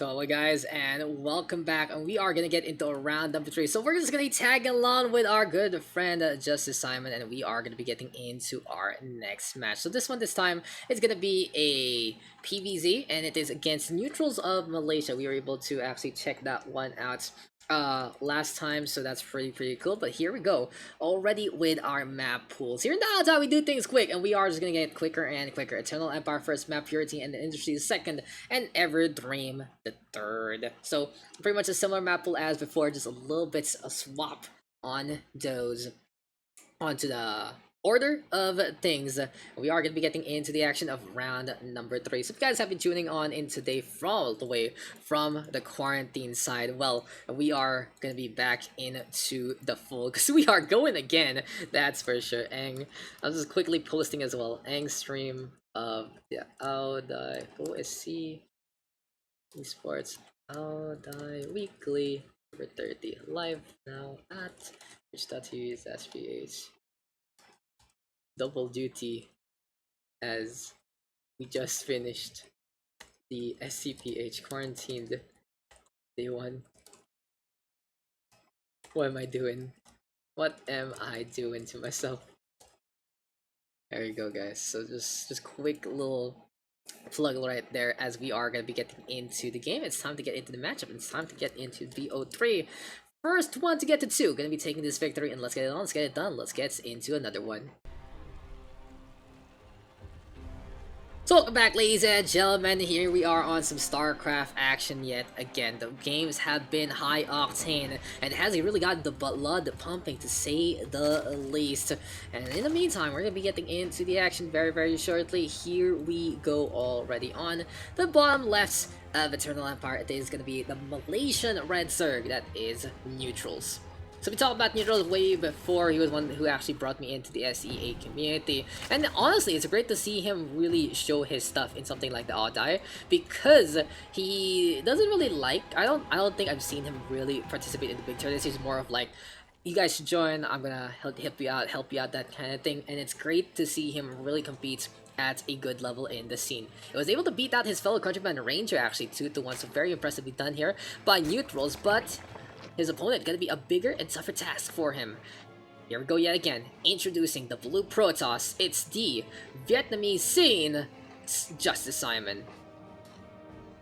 So hello guys and welcome back, and we are gonna get into round number 3. So we're just gonna be tagging along with our good friend JusticeSimon, and we are gonna be getting into our next match. So this time is gonna be a PVZ, and it is against Neutrals of Malaysia. We were able to actually check that one out last time, so that's pretty cool. But here we go, already with our map pools. Here now, that's how we do things quick, and we are just gonna get quicker and quicker. Eternal Empire first, Map Purity and the Industry the second, and Ever Dream the third. So pretty much a similar map pool as before, just a little bit a swap on those onto the order of things. We are going to be getting into the action of round number 3. So if you guys have been tuning on in today from all the way from the quarantine side, well, we are going to be back into the full, because we are going again, that's for sure. And I'm just quickly posting as well, Ang stream of the OSC esports Audai weekly for 30 live now at twitch.tv/SPH. Double duty, as we just finished the SCPH quarantined day 1. What am I doing? What am I doing to myself? There you go, guys. So just quick little plug right there, as we are gonna be getting into the game. It's time to get into the matchup, and it's time to get into VO3. First one to get to 2, gonna be taking this victory, and let's get it on, let's get it done, let's get into another one. So welcome back, ladies and gentlemen. Here we are on some StarCraft action yet again. The games have been high octane, and has really gotten the blood pumping, to say the least. And in the meantime, we're gonna be getting into the action very shortly. Here we go already. On the bottom left of Eternal Empire, it is gonna be the Malaysian Red Zerg, that is Neutrals. So we talked about Neutrals way before. He was one who actually brought me into the SEA community, and honestly, it's great to see him really show his stuff in something like the Audai, because he doesn't really like. I don't think I've seen him really participate in the big tournaments. He's more of like, you guys should join. I'm gonna help you out, that kind of thing. And it's great to see him really compete at a good level in the scene. He was able to beat out his fellow countryman Ranger actually 2-1, so very impressively done here by Neutrals, but his opponent gonna be a bigger and tougher task for him. Here we go yet again, introducing the Blue Protoss. It's the Vietnamese scene, JusticeSimon.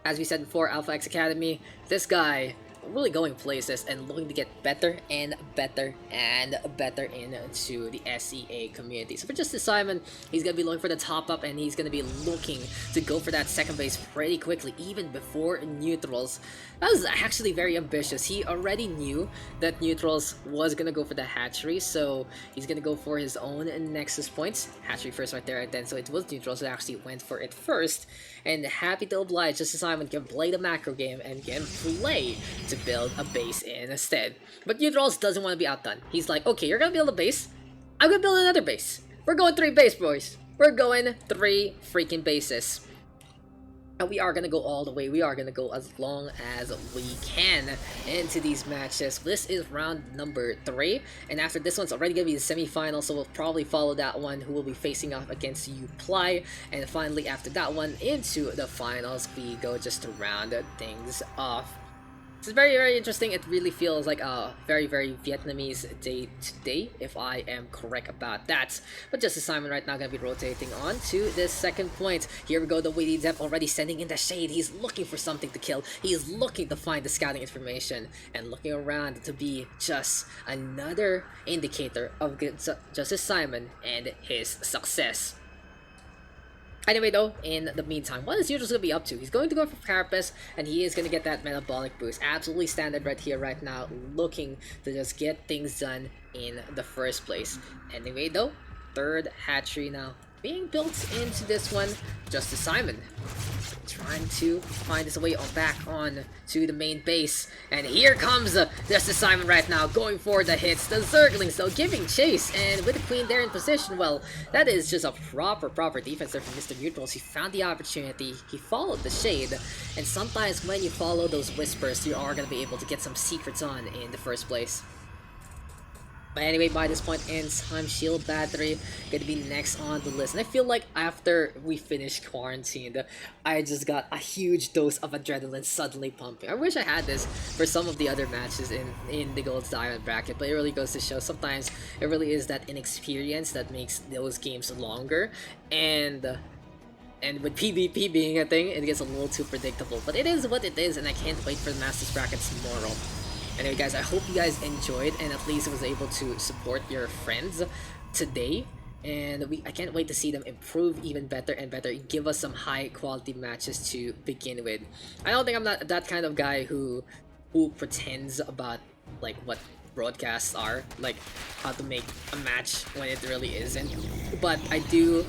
As we said before, Alpha X Academy, this guy really going places and looking to get better and better into the SEA community. So for JusticeSimon, he's going to be looking for the top up, and he's going to be looking to go for that second base pretty quickly, even before Neutrals. That was actually very ambitious. He already knew that Neutrals was going to go for the hatchery, so he's going to go for his own Nexus points. Hatchery first right there, and then so it was Neutrals that actually went for it first. And happy to oblige, JusticeSimon can play the macro game and can play to build a base instead. But Neutrals doesn't want to be outdone. He's like, okay, you're gonna build a base, I'm gonna build another base. We're going 3 base, boys. We're going 3 freaking bases. And we are gonna go all the way. We are gonna go as long as we can into these matches. This is round number 3, and after this one's already gonna be the semi-final, so we'll probably follow that one, who will be facing off against Uply. And finally, after that one, into the finals we go, just to round things off. It's very interesting. It really feels like a very Vietnamese day today, if I am correct about that. But JusticeSimon right now gonna be rotating on to this second point. Here we go, the Witty Dep already sending in the shade. He's looking for something to kill. He's looking to find the scouting information, and looking around to be just another indicator of JusticeSimon and his success. Anyway though, in the meantime, what is Neutrals going to be up to? He's going to go for Carapace, and he is going to get that metabolic boost. Absolutely standard right here, right now, looking to just get things done in the first place. Anyway though, third hatchery now being built into this one. JusticeSimon trying to find his way back on to the main base, and here comes JusticeSimon right now, going for the hits. The Zerglings though giving chase, and with the Queen there in position, well, that is just a proper defense there from Mr. Neutrals. He found the opportunity, he followed the shade, and sometimes when you follow those whispers, you are going to be able to get some secrets on in the first place. But anyway, by this point in time, Shield Battery gonna be next on the list. And I feel like after we finished Quarantined, I just got a huge dose of adrenaline suddenly pumping. I wish I had this for some of the other matches in the Gold Diamond bracket, but it really goes to show sometimes it really is that inexperience that makes those games longer. And with PvP being a thing, it gets a little too predictable. But it is what it is, and I can't wait for the Masters brackets tomorrow. Anyway guys, I hope you guys enjoyed and at least was able to support your friends today. And I can't wait to see them improve even better and better. Give us some high quality matches to begin with. I don't think I'm not that kind of guy who pretends about like what broadcasts are, like how to make a match when it really isn't. But I do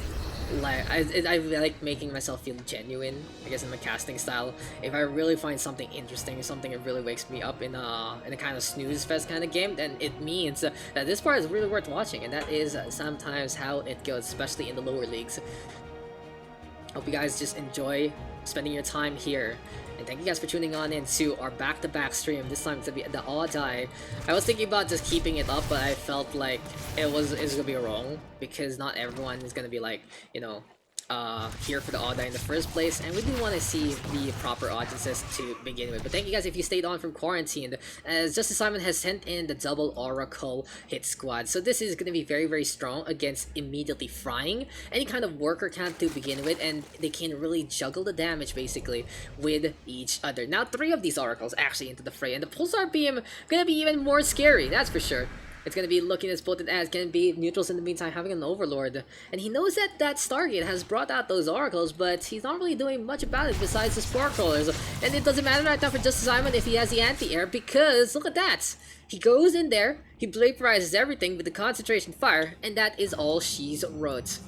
like I like making myself feel genuine, I guess, in my casting style. If I really find something interesting, something that really wakes me up in a kind of snooze fest kind of game, then it means that this part is really worth watching, and that is sometimes how it goes, especially in the lower leagues. Hope you guys just enjoy spending your time here. And thank you guys for tuning on into our back-to-back stream. This time it's gonna be the odd eye. I was thinking about just keeping it up, but I felt like it was gonna be wrong because not everyone is gonna be like, you know, here for the odd eye in the first place, and we do want to see the proper audiences to begin with. But thank you guys if you stayed on from Quarantine, as JusticeSimon has sent in the double Oracle hit squad. So this is going to be very, very strong against immediately frying any kind of worker count to begin with, and they can really juggle the damage basically with each other. Now 3 of these Oracles actually into the fray, and the Pulsar Beam going to be even more scary, that's for sure. It's going to be looking as potent as can be. Neutrals in the meantime having an Overlord. And he knows that Stargate has brought out those Oracles, but he's not really doing much about it besides the Spark Rollers. And it doesn't matter right now for JusticeSimon if he has the anti-air, because look at that. He goes in there, he vaporizes everything with the concentration fire, and that is all she's wrote.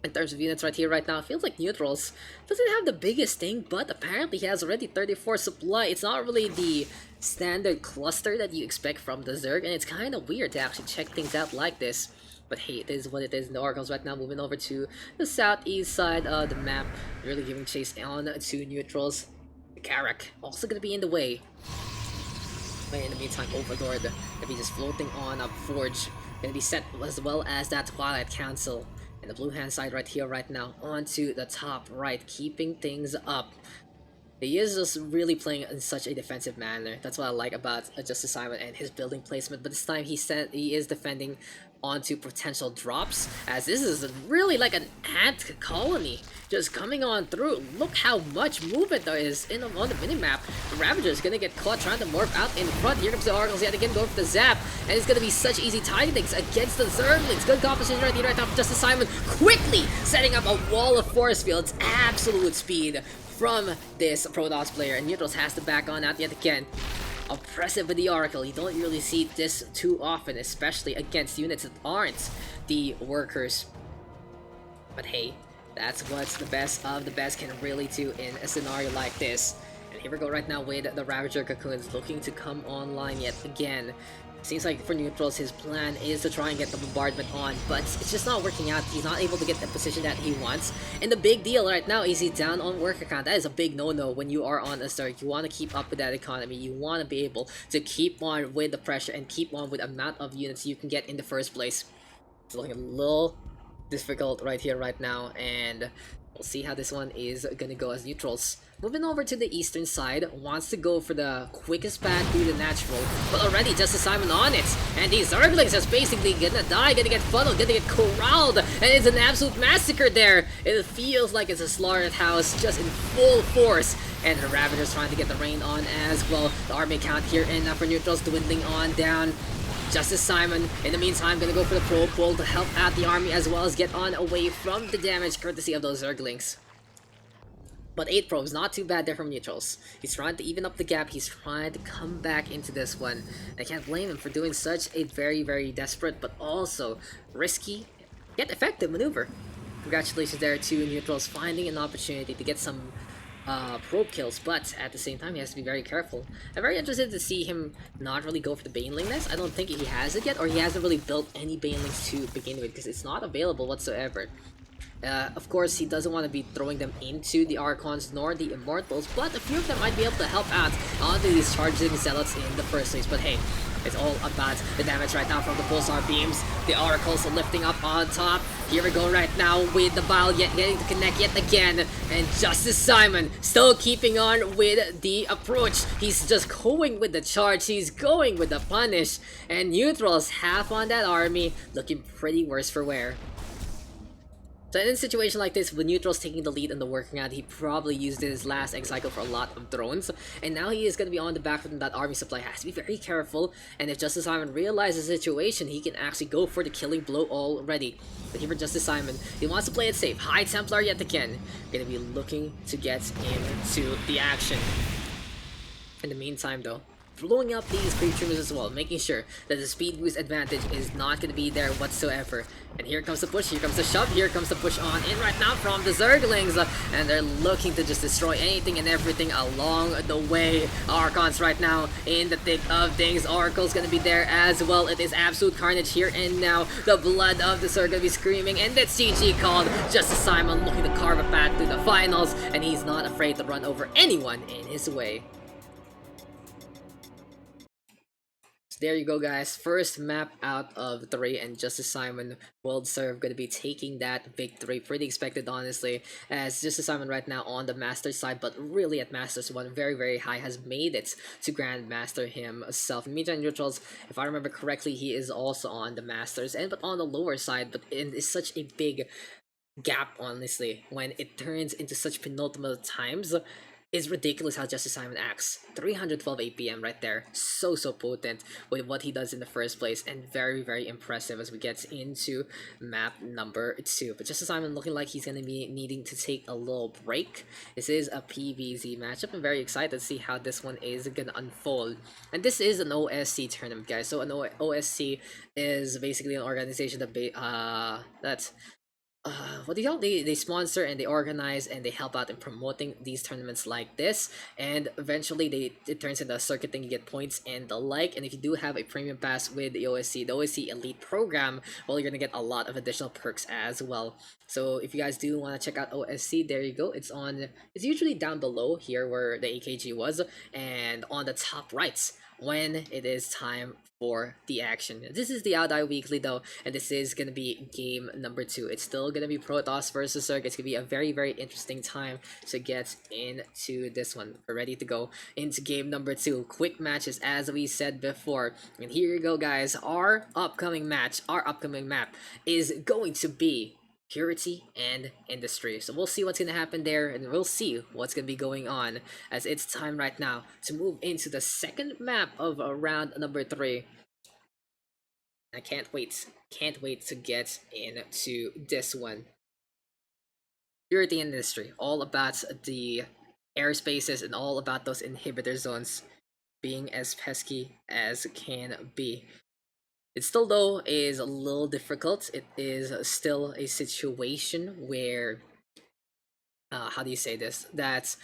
In terms of units right here right now, it feels like Neutrals doesn't have the biggest thing, but apparently he has already 34 supply. It's not really the standard cluster that you expect from the Zerg, and it's kind of weird to actually check things out like this. But hey, it is what it is. The Oracles right now moving over to the southeast side of the map, really giving chase on to Neutrals. The Karak also going to be in the way. But in the meantime, Overlord going to be just floating on a Forge, going to be set as well as that Twilight Council. And the blue hand side right here right now onto the top right, keeping things up. He is just really playing in such a defensive manner. That's what I like about JusticeSimon and his building placement. But this time he is defending onto potential drops, as this is really like an ant colony just coming on through. Look how much movement there is on the minimap. The Ravager is gonna get caught trying to morph out in front. Here comes the Oracles yet again, going for the zap, and it's gonna be such easy tidings against the Zerglings. Good composition right here right now from JusticeSimon, quickly setting up a wall of force fields. Absolute speed from this Protoss player, and Neutrals has to back on out yet again. Oppressive with the Oracle. You don't really see this too often, especially against units that aren't the workers. But hey, that's what the best of the best can really do in a scenario like this. And here we go right now with the Ravager Cocoons looking to come online yet again. Seems like for Neutrals, his plan is to try and get the bombardment on, but it's just not working out. He's not able to get the position that he wants. And the big deal right now is he's down on worker count. That is a big no-no when you are on a Zerg. You want to keep up with that economy. You want to be able to keep on with the pressure and keep on with the amount of units you can get in the first place. It's looking a little difficult right here, right now, and we'll see how this one is gonna go as Neutrals. Moving over to the eastern side, wants to go for the quickest path through the natural, but already JusticeSimon on it, and these Zerglings is basically gonna die, gonna get funneled, gonna get corralled, and it's an absolute massacre there. It feels like it's a slaughtered house just in full force, and the Ravagers trying to get the rain on as well. The army count here and for Neutrals dwindling on down. JusticeSimon, in the meantime, gonna go for the probe pull to help out the army as well as get on away from the damage courtesy of those Zerglings. But 8 probes, not too bad there from Neutrals. He's trying to even up the gap, he's trying to come back into this one. I can't blame him for doing such a very, very desperate but also risky yet effective maneuver. Congratulations there to Neutrals finding an opportunity to get some probe kills, but at the same time he has to be very careful. I'm very interested to see him not really go for the Baneling nest. I don't think he has it yet, or he hasn't really built any Banelings to begin with because it's not available whatsoever. Of course, he doesn't want to be throwing them into the Archons nor the Immortals, but a few of them might be able to help out onto these charging zealots in the first place. But hey, It's all about the damage right now from the pulsar beams. The oracles are lifting up on top. Here we go right now with the bile yet getting to connect yet again. And JusticeSimon still keeping on with the approach. He's just going with the charge. He's going with the punish. And neutrals half on that army, looking pretty worse for wear. So in a situation like this, with neutrals taking the lead in the working out, he probably used his last egg cycle for a lot of drones, and now he is going to be on the back foot, and that army supply has to be very careful. And if JusticeSimon realizes the situation, he can actually go for the killing blow already. But here for JusticeSimon, he wants to play it safe. High Templar yet again, going to be looking to get into the action. In the meantime though, blowing up these creatures as well, making sure that the speed boost advantage is not going to be there whatsoever. And here comes the push, here comes the shove, here comes the push on in right now from the Zerglings, and they're looking to just destroy anything and everything along the way. Archons right now in the thick of things. Oracle's going to be there as well. It is absolute carnage here and now. The blood of the Zerg going to be screaming, and that's GG called. JusticeSimon looking to carve a path to the finals, and he's not afraid to run over anyone in his way. There you go, guys. First map out of 3, and JusticeSimon World Serve going to be taking that victory. Pretty expected, honestly, as JusticeSimon right now on the Master side, but really at Masters 1, very, very high, has made it to Grandmaster himself. Meantime, neutrals, if I remember correctly, he is also on the Masters, but on the lower side, but it is such a big gap, honestly, when it turns into such penultimate times. It's ridiculous how JusticeSimon acts. 312 APM right there. So potent with what he does in the first place, and very, very impressive as we get into map number 2. But JusticeSimon looking like he's going to be needing to take a little break. This is a PvZ matchup. I'm very excited to see how this one is going to unfold. And this is an OSC tournament, guys. So an OSC is basically an organization that that's what do you call, they sponsor and they organize and they help out in promoting these tournaments like this, and eventually it turns into a circuit thing. You get points and the like, and if you do have a premium pass with the OSC Elite program, well, you're gonna get a lot of additional perks as well. So if you guys do want to check out OSC, there you go. It's usually down below here where the AKG was, and on the top right when it is time for the action. This is the Audai Weekly though, and this is gonna be game number 2. It's still gonna be Protoss versus Zerg. It's gonna be a very, very interesting time to get into this one. We're ready to go into game number 2. Quick matches as we said before. And here you go, guys. Our upcoming map is going to be Purity and Industry. So we'll see what's gonna happen there, and we'll see what's gonna be going on, as it's time right now to move into the second map of round number 3. I can't wait to get into this one. Purity and Industry, all about the airspaces and all about those inhibitor zones being as pesky as can be. It still, though, is a little difficult. It is still a situation where, how do you say this? That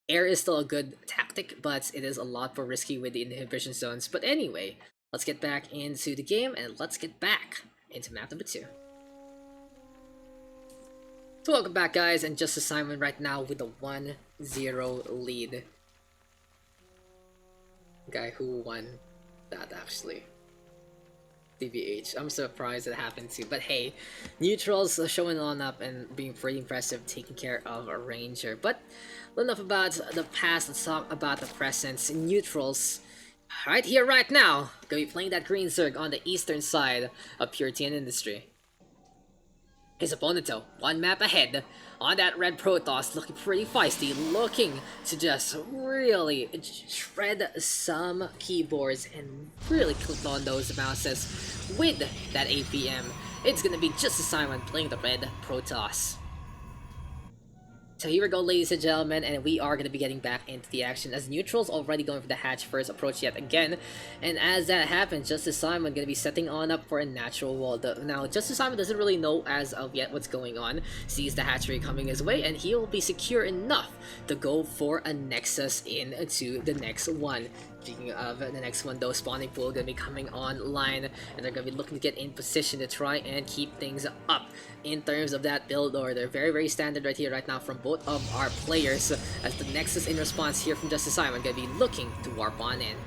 air is still a good tactic, but it is a lot more risky with the inhibition zones. But anyway, let's get back into the game, and let's get back into map number 2. So welcome back, guys, and JusticeSimon right now with a 1-0 lead. Guy who won that, actually. DBH. I'm surprised it happened too, but hey, neutrals showing on up and being pretty impressive, taking care of a ranger. But enough about the past, let's talk about the present. Neutrals, right here, right now, gonna be playing that green Zerg on the eastern side of Purity and Industry. His opponent, though, one map ahead on that red Protoss, looking pretty feisty, looking to just really shred some keyboards and really click on those mouses with that APM. It's gonna be JusticeSimon playing the red Protoss. So here we go, ladies and gentlemen, and we are going to be getting back into the action as neutrals already going for the hatch first approach yet again. And as that happens, JusticeSimon going to be setting on up for a natural wall. Now, JusticeSimon doesn't really know as of yet what's going on, sees the hatchery coming his way, and he will be secure enough to go for a Nexus into the next one. Speaking of the next one, though, spawning pool going to be coming online, and they're going to be looking to get in position to try and keep things up in terms of that build order. Very, very standard right here, right now, from both of our players, as the Nexus in response here from JusticeSimon going to be looking to warp on in.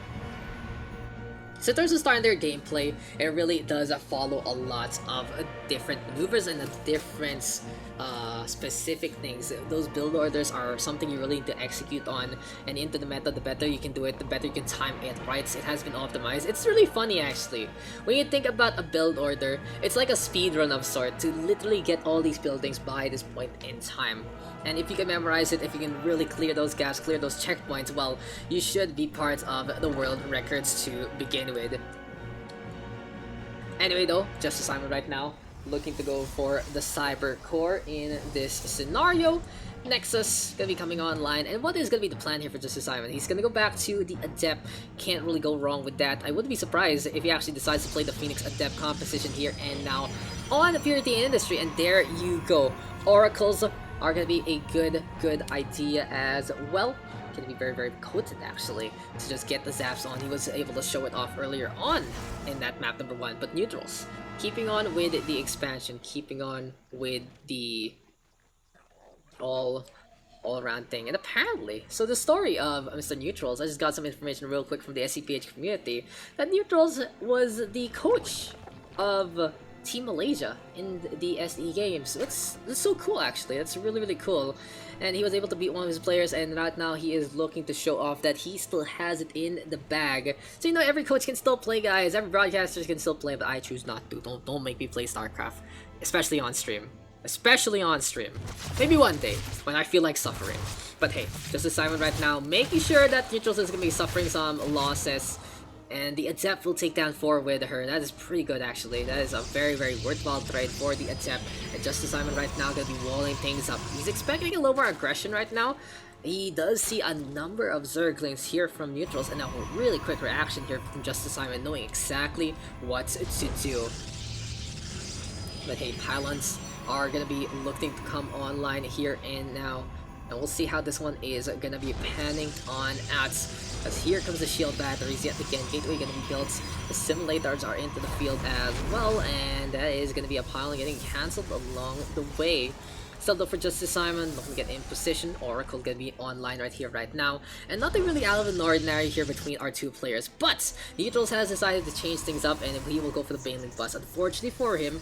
So in terms of starting their gameplay, it really does follow a lot of different maneuvers and different specific things. Those build orders are something you really need to execute on, and into the meta, the better you can do it, the better you can time it, right? It has been optimized. It's really funny actually. When you think about a build order, it's like a speed run of sort to literally get all these buildings by this point in time. And if you can memorize it, if you can really clear those gaps, clear those checkpoints, well, you should be part of the world records to begin with. Anyway though, JusticeSimon right now looking to go for the Cyber Core in this scenario. Nexus gonna be coming online, and what is gonna be the plan here for JusticeSimon? He's gonna go back to the Adept, can't really go wrong with that. I wouldn't be surprised if he actually decides to play the Phoenix Adept composition here and now on Purity and Industry, and there you go. Oracles are gonna be a good idea as well. Gonna be very potent actually to just get the zaps on. He was able to show it off earlier on in that map number 1, but neutrals keeping on with the expansion, keeping on with the all-around thing. And apparently, so the story of Mr. Neutrals, I just got some information real quick from the SCPH community that Neutrals was the coach of Team Malaysia in the SE games. That's so cool actually. That's really cool. And he was able to beat one of his players, and right now he is looking to show off that he still has it in the bag. So you know, every coach can still play, guys. Every broadcaster can still play, but I choose not to. Don't make me play StarCraft, especially on stream. Especially on stream. Maybe one day when I feel like suffering. But hey, JusticeSimon right now making sure that Neutrals is gonna be suffering some losses. And the Adept will take down 4 with her. That is pretty good actually. That is a very worthwhile trade for the Adept. And JusticeSimon right now gonna be walling things up. He's expecting a little more aggression right now. He does see a number of Zerglings here from Neutrals, and a really quick reaction here from JusticeSimon, knowing exactly what to do. But hey, pylons are gonna be looking to come online here and now. And we'll see how this one is gonna be panning on out. As here comes the shield batteries yet again. Gateway gonna be built. The simulators are into the field as well, and that is gonna be a pylon getting cancelled along the way. Still though for JusticeSimon, looking to get in position. Oracle gonna be online right here, right now. And nothing really out of the ordinary here between our two players. But Neutrals has decided to change things up, and he will go for the Baneling Bus. Unfortunately for him,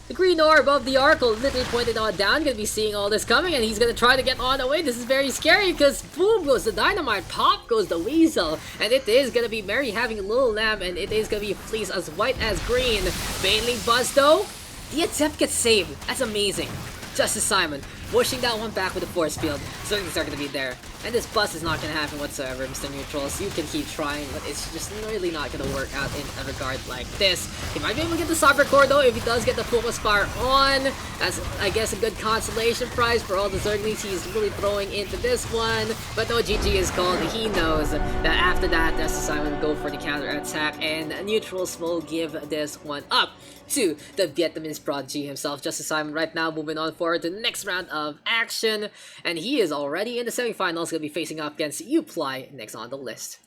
the green orb of the Oracle literally pointed on down, gonna be seeing all this coming, and he's gonna try to get on the way. This is very scary because boom goes the dynamite, pop goes the weasel, and it is gonna be Mary having a little lamb, and it is gonna be Fleece as white as green. Baneling Buzz though, the Adept gets saved. That's amazing. JusticeSimon pushing that one back with the force field. Zerglings are gonna be there. And this bus is not gonna happen whatsoever, Mr. Neutrals. You can keep trying, but it's just really not gonna work out in a regard like this. He might be able to get the Cyber Core though if he does get the Focus Fire on. That's, I guess, a good consolation prize for all the Zerglings he's really throwing into this one. But no, GG is called. He knows that after that, JusticeSimon will go for the counter attack, and Neutrals will give this one up to the Vietnamese prodigy himself. JusticeSimon right now moving on forward to the next round of action, and he is already in the semifinals, going to be facing up against Uply next on the list.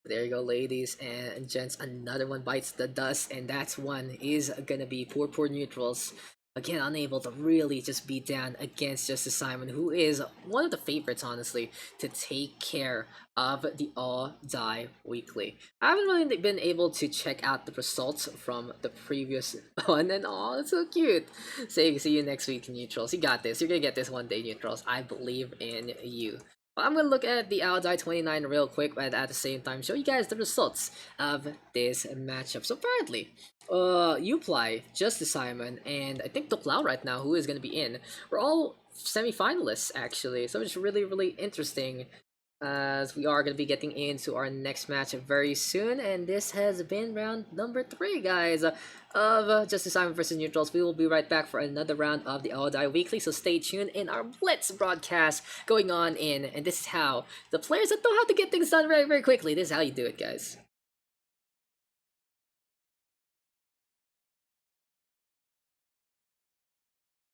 There you go, ladies and gents, another one bites the dust, and that one is gonna be poor Neutrals. Again, unable to really just beat down against JusticeSimon, who is one of the favorites, honestly, to take care of the All Die Weekly. I haven't really been able to check out the results from the previous one, and oh, it's so cute. See you next week, Neutrals. You got this. You're gonna get this one day, Neutrals. I believe in you. I'm gonna look at the All Die 29 real quick, but at the same time show you guys the results of this matchup. So apparently, Uply, JusticeSimon, and I think Tuklaw right now, who is gonna be in, we're all semi-finalists actually. So it's really interesting, as we are going to be getting into our next match very soon, and this has been round number 3, guys, of JusticeSimon versus Neutrals. We will be right back for another round of the All Die Weekly, so stay tuned in our Blitz broadcast going on in, and this is how the players that know how to get things done very quickly, this is how you do it, guys.